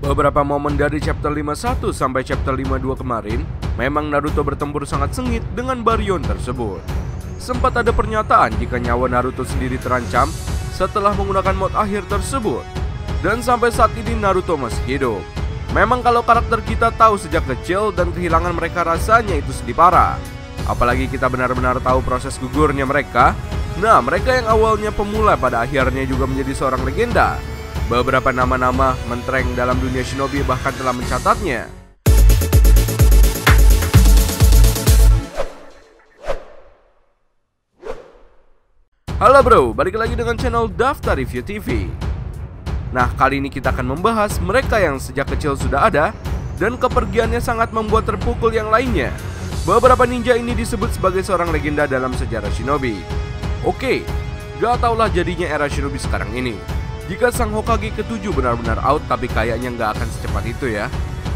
Beberapa momen dari chapter 51 sampai chapter 52 kemarin, memang Naruto bertempur sangat sengit dengan Baryon tersebut. Sempat ada pernyataan jika nyawa Naruto sendiri terancam setelah menggunakan mod akhir tersebut. Dan sampai saat ini Naruto masih hidup. Memang kalau karakter kita tahu sejak kecil dan kehilangan mereka rasanya itu sedih parah. Apalagi kita benar-benar tahu proses gugurnya mereka. Nah, mereka yang awalnya pemula pada akhirnya juga menjadi seorang legenda. Beberapa nama-nama mentereng dalam dunia shinobi bahkan telah mencatatnya. Halo bro, balik lagi dengan channel Daftar Review TV. Nah, kali ini kita akan membahas mereka yang sejak kecil sudah ada dan kepergiannya sangat membuat terpukul yang lainnya. Beberapa ninja ini disebut sebagai seorang legenda dalam sejarah shinobi. Oke, gak taulah jadinya era shinobi sekarang ini jika sang Hokage ke-7 benar-benar out, tapi kayaknya nggak akan secepat itu ya.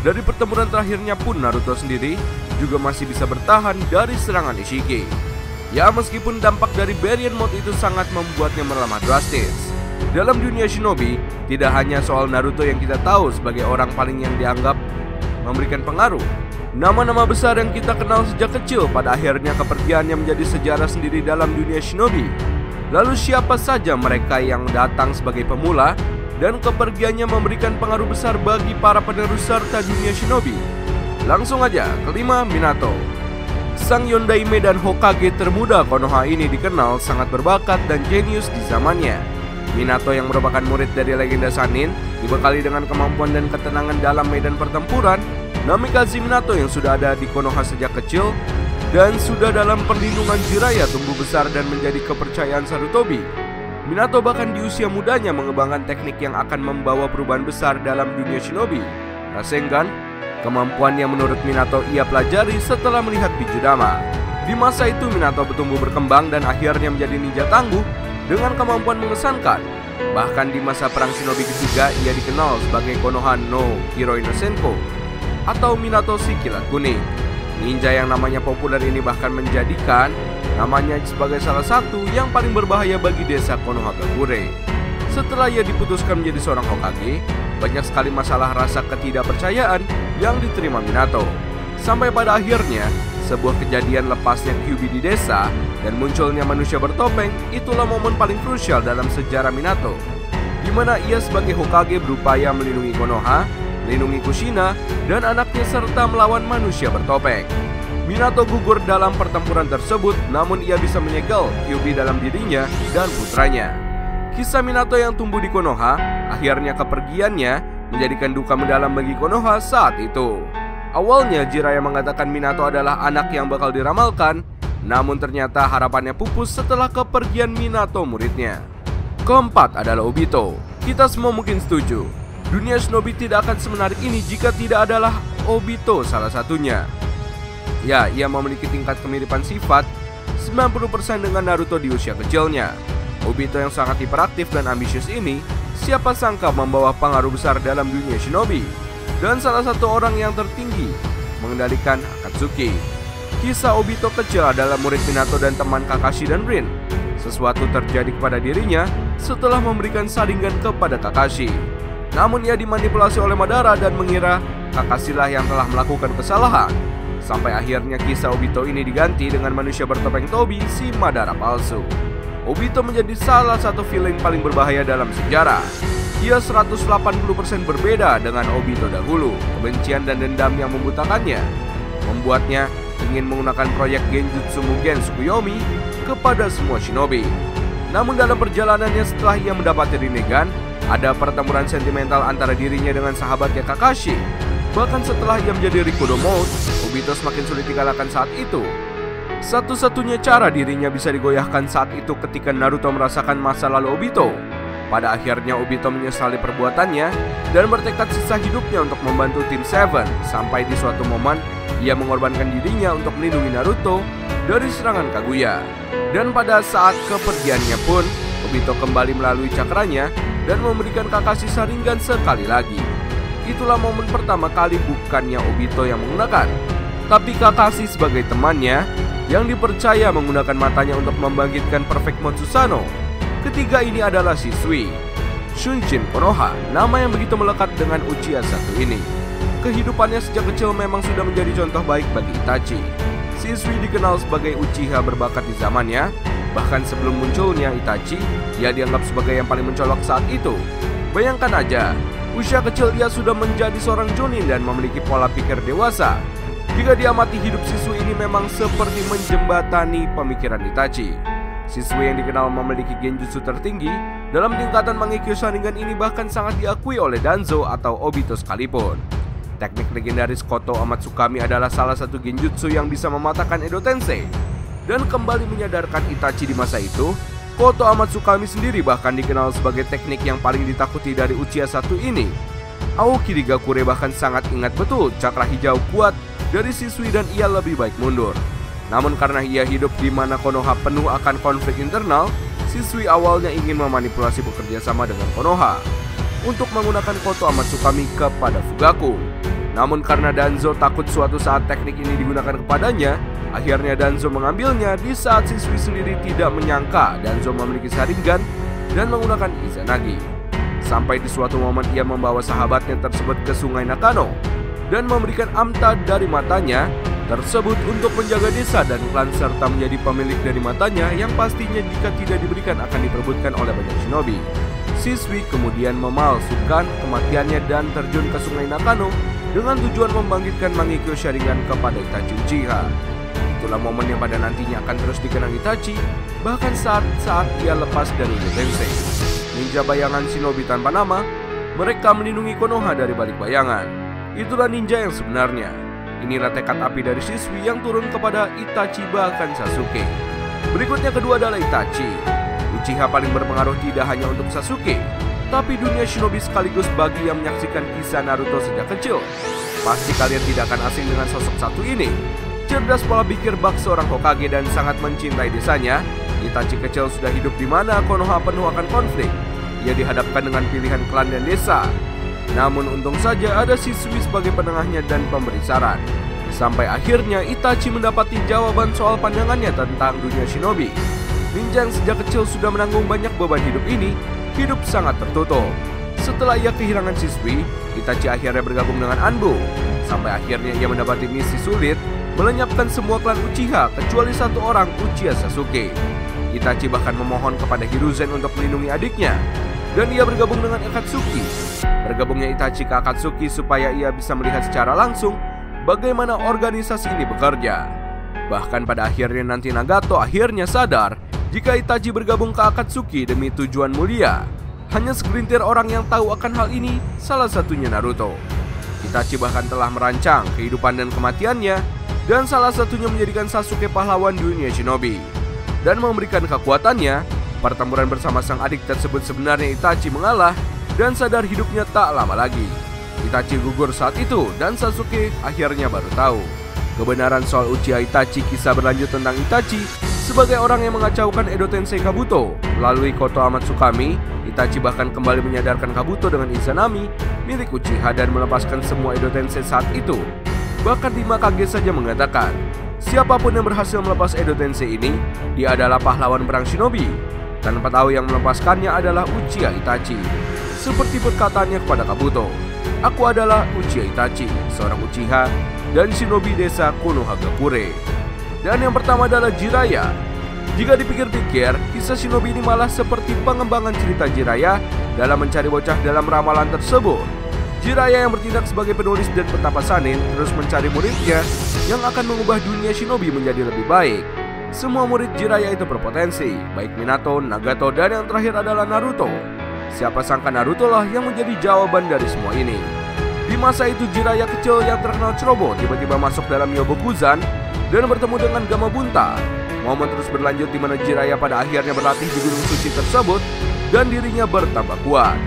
Dari pertempuran terakhirnya pun Naruto sendiri juga masih bisa bertahan dari serangan Ishiki. Ya, meskipun dampak dari Baryon Mode itu sangat membuatnya melemah drastis. Dalam dunia shinobi, tidak hanya soal Naruto yang kita tahu sebagai orang paling yang dianggap memberikan pengaruh. Nama-nama besar yang kita kenal sejak kecil pada akhirnya kepergiannya menjadi sejarah sendiri dalam dunia shinobi. Lalu siapa saja mereka yang datang sebagai pemula dan kepergiannya memberikan pengaruh besar bagi para penerus serta dunia shinobi? Langsung aja, kelima, Minato. Sang Yondaime dan Hokage termuda Konoha ini dikenal sangat berbakat dan jenius di zamannya. Minato yang merupakan murid dari legenda Sannin dibekali dengan kemampuan dan ketenangan dalam medan pertempuran. Namikaze Minato yang sudah ada di Konoha sejak kecil dan sudah dalam perlindungan Jiraiya tumbuh besar dan menjadi kepercayaan Sarutobi. Minato bahkan di usia mudanya mengembangkan teknik yang akan membawa perubahan besar dalam dunia shinobi, Rasengan, kemampuan yang menurut Minato ia pelajari setelah melihat Bijudama. Di masa itu Minato bertumbuh berkembang dan akhirnya menjadi ninja tangguh dengan kemampuan mengesankan. Bahkan di masa perang shinobi ketiga ia dikenal sebagai Konoha no Hiroi no Senko atau Minato si Kilat Kuning. Ninja yang namanya populer ini bahkan menjadikan namanya sebagai salah satu yang paling berbahaya bagi desa Konohagakure. Setelah ia diputuskan menjadi seorang Hokage, banyak sekali masalah rasa ketidakpercayaan yang diterima Minato. Sampai pada akhirnya, sebuah kejadian lepasnya Kyuubi di desa dan munculnya manusia bertopeng, itulah momen paling krusial dalam sejarah Minato, di mana ia sebagai Hokage berupaya melindungi Konoha, melindungi Kushina dan anaknya serta melawan manusia bertopeng. Minato gugur dalam pertempuran tersebut, namun ia bisa menyegel Kyuubi dalam dirinya dan putranya. Kisah Minato yang tumbuh di Konoha, akhirnya kepergiannya menjadikan duka mendalam bagi Konoha saat itu. Awalnya Jiraiya mengatakan Minato adalah anak yang bakal diramalkan, namun ternyata harapannya pupus setelah kepergian Minato muridnya. Keempat adalah Obito. Kita semua mungkin setuju, dunia shinobi tidak akan semenarik ini jika tidak adalah Obito salah satunya. Ya, ia memiliki tingkat kemiripan sifat 90% dengan Naruto di usia kecilnya. Obito yang sangat hiperaktif dan ambisius ini, siapa sangka membawa pengaruh besar dalam dunia shinobi. Dan salah satu orang yang tertinggi mengendalikan Akatsuki. Kisah Obito kecil adalah murid Minato dan teman Kakashi dan Rin. Sesuatu terjadi kepada dirinya setelah memberikan saringan kepada Kakashi. Namun ia dimanipulasi oleh Madara dan mengira Kakashi lah yang telah melakukan kesalahan. Sampai akhirnya kisah Obito ini diganti dengan manusia bertopeng Tobi, si Madara palsu. Obito menjadi salah satu villain paling berbahaya dalam sejarah. Ia 180% berbeda dengan Obito dahulu. Kebencian dan dendam yang membutakannya membuatnya ingin menggunakan proyek Genjutsu Mugen Tsukuyomi kepada semua shinobi. Namun dalam perjalanannya setelah ia mendapati Rinnegan, ada pertempuran sentimental antara dirinya dengan sahabatnya Kakashi. Bahkan setelah ia menjadi Rikudo Mode, Obito semakin sulit dikalahkan saat itu. Satu-satunya cara dirinya bisa digoyahkan saat itu ketika Naruto merasakan masa lalu Obito. Pada akhirnya Obito menyesali perbuatannya dan bertekad sisa hidupnya untuk membantu tim Seven. Sampai di suatu momen ia mengorbankan dirinya untuk melindungi Naruto dari serangan Kaguya. Dan pada saat kepergiannya pun Obito kembali melalui cakranya dan memberikan Kakashi Sharingan sekali lagi. Itulah momen pertama kali bukannya Obito yang menggunakan, tapi Kakashi sebagai temannya yang dipercaya menggunakan matanya untuk membangkitkan Perfect Mode Susanoo. Ketiga ini adalah Shisui. Shunshin Konoha, nama yang begitu melekat dengan Uchiha satu ini. Kehidupannya sejak kecil memang sudah menjadi contoh baik bagi Itachi. Shisui dikenal sebagai Uchiha berbakat di zamannya. Bahkan sebelum munculnya Itachi, ia dianggap sebagai yang paling mencolok saat itu. Bayangkan aja, usia kecil ia sudah menjadi seorang Chunin dan memiliki pola pikir dewasa. Jika diamati, hidup Shisui ini memang seperti menjembatani pemikiran Itachi. Shisui yang dikenal memiliki genjutsu tertinggi dalam tingkatan Mangekyo Sharingan ini bahkan sangat diakui oleh Danzo atau Obito sekalipun. Teknik legendaris Koto Amatsukami adalah salah satu genjutsu yang bisa mematahkan Edo Tensei. Dan kembali menyadarkan Itachi di masa itu, Koto Amatsukami sendiri bahkan dikenal sebagai teknik yang paling ditakuti dari Uchiha satu ini. Aoki Rigakure bahkan sangat ingat betul cakra hijau kuat dari Shisui dan ia lebih baik mundur. Namun karena ia hidup di mana Konoha penuh akan konflik internal, Shisui awalnya ingin memanipulasi bekerja sama dengan Konoha untuk menggunakan Koto Amatsukami kepada Fugaku. Namun karena Danzo takut suatu saat teknik ini digunakan kepadanya, akhirnya Danzo mengambilnya di saat Shisui sendiri tidak menyangka Danzo memiliki Sharingan dan menggunakan Izanagi. Sampai di suatu momen ia membawa sahabatnya tersebut ke Sungai Nakano dan memberikan amta dari matanya tersebut untuk menjaga desa dan klan serta menjadi pemilik dari matanya yang pastinya jika tidak diberikan akan diperebutkan oleh banyak shinobi. Shisui kemudian memalsukan kematiannya dan terjun ke Sungai Nakano dengan tujuan membangkitkan Mangekyo Sharingan kepada Itachi Uchiha. Itulah momen yang pada nantinya akan terus dikenang Itachi, bahkan saat ia lepas dari Edo Tensei. Ninja bayangan shinobi tanpa nama, mereka melindungi Konoha dari balik bayangan. Itulah ninja yang sebenarnya. Inilah tekad api dari Shisui yang turun kepada Itachi bahkan Sasuke. Berikutnya kedua adalah Itachi. Uchiha paling berpengaruh tidak hanya untuk Sasuke, tapi dunia shinobi sekaligus bagi yang menyaksikan kisah Naruto sejak kecil. Pasti kalian tidak akan asing dengan sosok satu ini. Cerdas pola pikir bak seorang Hokage dan sangat mencintai desanya, Itachi kecil sudah hidup di mana Konoha penuh akan konflik. Ia dihadapkan dengan pilihan klan dan desa. Namun untung saja ada Shisui sebagai penengahnya dan pemberi saran. Sampai akhirnya Itachi mendapati jawaban soal pandangannya tentang dunia shinobi. Ninja yang sejak kecil sudah menanggung banyak beban hidup ini, hidup sangat tertutup. Setelah ia kehilangan Shisui, Itachi akhirnya bergabung dengan Anbu. Sampai akhirnya ia mendapati misi sulit, melenyapkan semua klan Uchiha kecuali satu orang, Uchiha Sasuke. Itachi bahkan memohon kepada Hiruzen untuk melindungi adiknya, dan ia bergabung dengan Akatsuki. Bergabungnya Itachi ke Akatsuki supaya ia bisa melihat secara langsung bagaimana organisasi ini bekerja. Bahkan pada akhirnya nanti Nagato akhirnya sadar jika Itachi bergabung ke Akatsuki demi tujuan mulia. Hanya segelintir orang yang tahu akan hal ini, salah satunya Naruto. Itachi bahkan telah merancang kehidupan dan kematiannya, dan salah satunya menjadikan Sasuke pahlawan dunia shinobi. Dan memberikan kekuatannya, pertempuran bersama sang adik tersebut sebenarnya Itachi mengalah dan sadar hidupnya tak lama lagi. Itachi gugur saat itu dan Sasuke akhirnya baru tahu kebenaran soal Uchiha Itachi. Kisah berlanjut tentang Itachi sebagai orang yang mengacaukan Edo Tensei Kabuto. Melalui Koto Amatsukami, Itachi bahkan kembali menyadarkan Kabuto dengan Izanami milik Uchiha dan melepaskan semua Edo Tensei saat itu. Bahkan 5 Kage saja mengatakan, siapapun yang berhasil melepas Edo Tensei ini, dia adalah pahlawan perang shinobi. Tanpa tahu yang melepaskannya adalah Uchiha Itachi. Seperti perkataannya kepada Kabuto, aku adalah Uchiha Itachi, seorang Uchiha dan shinobi desa Konohagakure. Dan yang pertama adalah Jiraiya. Jika dipikir-pikir, kisah shinobi ini malah seperti pengembangan cerita Jiraiya dalam mencari bocah dalam ramalan tersebut. Jiraiya yang bertindak sebagai penulis dan petapa Sanin terus mencari muridnya yang akan mengubah dunia shinobi menjadi lebih baik. Semua murid Jiraiya itu berpotensi, baik Minato, Nagato, dan yang terakhir adalah Naruto. Siapa sangka Naruto lah yang menjadi jawaban dari semua ini. Di masa itu Jiraiya kecil yang terkenal ceroboh tiba-tiba masuk dalam Yobokuzan dan bertemu dengan Gamabunta. Momen terus berlanjut di mana Jiraiya pada akhirnya berlatih di gunung suci tersebut dan dirinya bertambah kuat.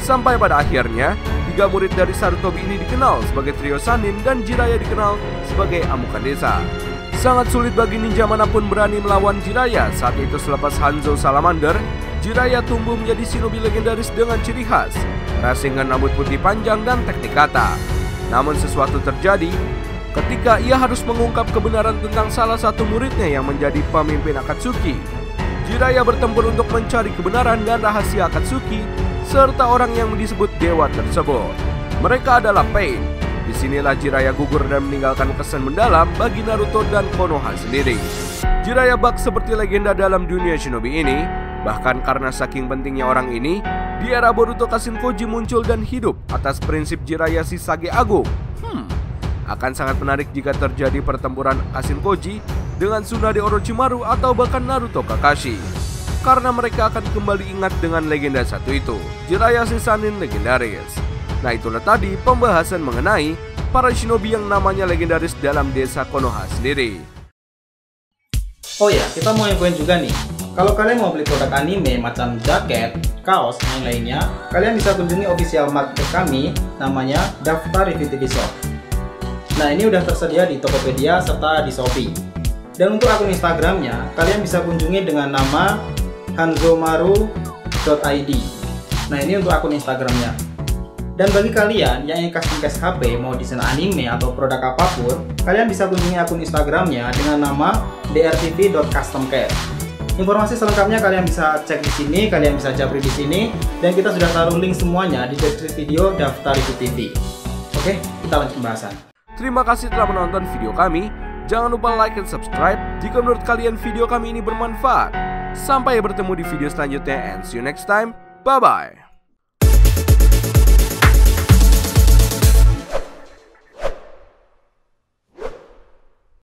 Sampai pada akhirnya 3 murid dari Sarutobi ini dikenal sebagai trio Sanin dan Jiraiya dikenal sebagai Amukan Desa. Sangat sulit bagi ninja manapun berani melawan Jiraiya. Saat itu selepas Hanzo Salamander, Jiraiya tumbuh menjadi shinobi legendaris dengan ciri khas, rasingan rambut putih panjang dan teknik kata. Namun sesuatu terjadi ketika ia harus mengungkap kebenaran tentang salah satu muridnya yang menjadi pemimpin Akatsuki. Jiraiya bertempur untuk mencari kebenaran dan rahasia Akatsuki serta orang yang disebut dewa tersebut. Mereka adalah Pain. Disinilah Jiraiya gugur dan meninggalkan kesan mendalam bagi Naruto dan Konoha sendiri. Jiraiya bak seperti legenda dalam dunia shinobi ini. Bahkan karena saking pentingnya orang ini, di era Boruto Kashin-Koji muncul dan hidup atas prinsip Jiraiya Shisage Agung. Akan sangat menarik jika terjadi pertempuran Kashin-Koji dengan Tsunade Orochimaru atau bahkan Naruto Kakashi. Karena mereka akan kembali ingat dengan legenda satu itu, Jiraiya Sannin legendaris. Nah, itulah tadi pembahasan mengenai para shinobi yang namanya legendaris dalam desa Konoha sendiri. Oh ya, kita mau infoin juga nih. Kalau kalian mau beli produk anime macam jaket, kaos, dan lainnya, kalian bisa kunjungi official market kami, namanya Daftar Review TV Shop. Nah, ini udah tersedia di Tokopedia serta di Shopee. Dan untuk akun Instagramnya, kalian bisa kunjungi dengan nama hanzomaru.id. Nah, ini untuk akun Instagramnya. Dan bagi kalian yang ingin custom-case HP, mau desain anime atau produk apapun, kalian bisa kunjungi akun Instagramnya dengan nama drtv.customcase. Informasi selengkapnya kalian bisa cek di sini, kalian bisa japri di sini, dan kita sudah taruh link semuanya di deskripsi video Daftar Review TV. Oke, kita lanjut pembahasan. Terima kasih telah menonton video kami. Jangan lupa like dan subscribe jika menurut kalian video kami ini bermanfaat. Sampai bertemu di video selanjutnya and see you next time. Bye-bye.